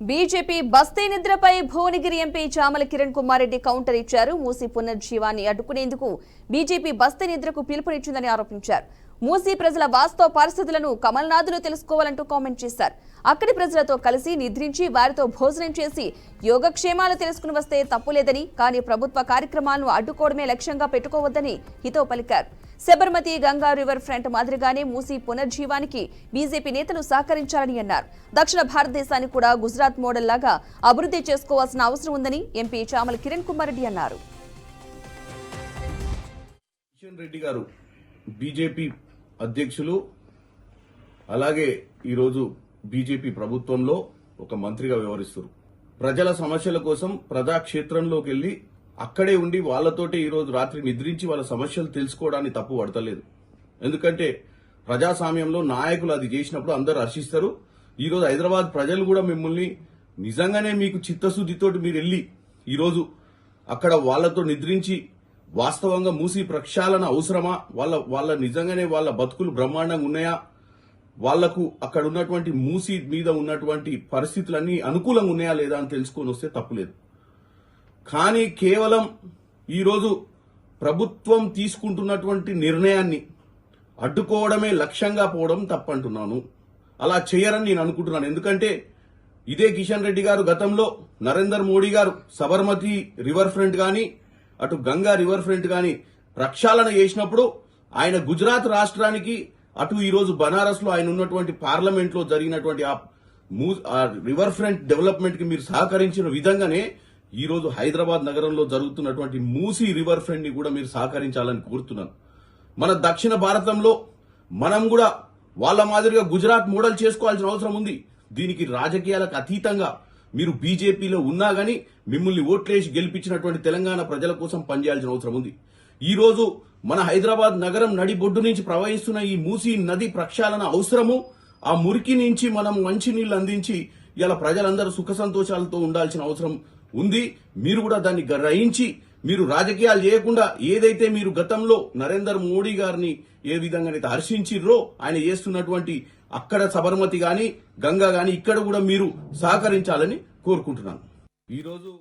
BJP బస్తీ నిద్రపై Bhuvanagiri MP Chamala Kiran Kumar Reddy counter ఇచ్చారు. మూసీ పునర్జీవాన్ని అడ్డుకునేందుకు బీజేపీ బస్తీ నిద్రకు పిలుపునిచ్చిందని ఆరోపించారు. మూసీ ప్రజల వాస్తవ పరిస్థితులను కమల్నాథులు తెలుసుకోవాలంటూ కామెంట్ చేశారు. అక్కడి ప్రజలతో కలిసి నిద్రించి వారితో భోజనం చేసి యోగక్షేమాలు తెలుసుకుని వస్తే తప్పులేదని, కానీ ప్రభుత్వ కార్యక్రమాలను అడ్డుకోవడమే లక్ష్యంగా పెట్టుకోవద్దని హితవు పలికారు. శబర్మతి గంగా రివర్ ఫ్రంట్ మాదిరిగానే మూసీ పునర్జీవానికి బీజేపీ నేతలు సహకరించాలని అన్నారు. దక్షిణ భారతదేశాన్ని కూడా గుజరాత్ మోడల్ లాగా అభివృద్ధి చేసుకోవాల్సిన అవసరం ఉందని ఎంపీ చామల కిరణ్ కుమార్ రెడ్డి అన్నారు. కిషన్ రెడ్డి గారు బీజేపీ అధ్యక్షులు, అలాగే ఈరోజు బీజేపీ ప్రభుత్వంలో ఒక మంత్రిగా వ్యవహరిస్తారు. ప్రజల సమస్యల కోసం ప్రజాక్షేత్రంలోకి వెళ్లి అక్కడే ఉండి వాళ్లతోటి ఈరోజు రాత్రి నిద్రించి వాళ్ళ సమస్యలు తెలుసుకోవడానికి తప్పు పడతలేదు. ఎందుకంటే ప్రజాస్వామ్యంలో నాయకులు అది చేసినప్పుడు అందరూ హర్షిస్తారు. ఈరోజు హైదరాబాద్ ప్రజలు కూడా మిమ్మల్ని నిజంగానే మీకు చిత్తశుద్దితోటి మీరు వెళ్లి ఈరోజు అక్కడ వాళ్లతో నిద్రించి వాస్తవంగా మూసీ ప్రక్షాళన అవసరమా, వాళ్ళ నిజంగానే వాళ్ళ బతుకులు బ్రహ్మాండంగా ఉన్నాయా, వాళ్లకు అక్కడ ఉన్నటువంటి మూసీ మీద ఉన్నటువంటి పరిస్థితులన్నీ అనుకూలంగా ఉన్నాయా లేదా అని తెలుసుకొని వస్తే తప్పులేదు. కానీ కేవలం ఈరోజు ప్రభుత్వం తీసుకుంటున్నటువంటి నిర్ణయాన్ని అడ్డుకోవడమే లక్ష్యంగా పోవడం తప్పంటున్నాను. అలా చేయరని నేను అనుకుంటున్నాను. ఎందుకంటే ఇదే కిషన్ రెడ్డి గారు గతంలో నరేందర్ మోడీ గారు సబర్మతి రివర్ ఫ్రంట్ గాని అటు గంగా రివర్ ఫ్రంట్ గాని ప్రక్షాళన చేసినప్పుడు ఆయన గుజరాత్ రాష్ట్రానికి అటు ఈరోజు బనారస్ లో ఆయన ఉన్నటువంటి పార్లమెంట్ లో జరిగినటువంటి ఆ రివర్ ఫ్రంట్ డెవలప్మెంట్ కి మీరు సహకరించిన విధంగానే ఈ రోజు హైదరాబాద్ నగరంలో జరుగుతున్నటువంటి మూసీ రివర్ ఫ్రంట్ ని కూడా మీరు సహకరించాలని కోరుతున్నాను. మన దక్షిణ భారతంలో మనం కూడా వాళ్ళ మాదిరిగా గుజరాత్ మోడల్ చేసుకోవాల్సిన అవసరం ఉంది. దీనికి రాజకీయాలకు అతీతంగా మీరు బీజేపీలో ఉన్నా గానీ మిమ్మల్ని ఓట్లేసి గెలిపించినటువంటి తెలంగాణ ప్రజల కోసం పనిచేయాల్సిన అవసరం ఉంది. ఈ రోజు మన హైదరాబాద్ నగరం నడిబొడ్డు నుంచి ప్రవహిస్తున్న ఈ మూసీ నది ప్రక్షాళన అవసరము. ఆ మురికి నుంచి మనం మంచినీళ్లు అందించి ఇలా ప్రజలందరూ సుఖ సంతోషాలతో ఉండాల్సిన అవసరం ఉంది. మీరు కూడా దాన్ని గ్రహించి మీరు రాజకీయాలు చేయకుండా ఏదైతే మీరు గతంలో నరేందర్ మోడీ గారిని ఏ విధంగానైతే హర్షించిర్రో ఆయన చేస్తున్నటువంటి అక్కడ సబర్మతి గాని గంగా గాని ఇక్కడ కూడా మీరు సహకరించాలని కోరుకుంటున్నాను. ఈరోజు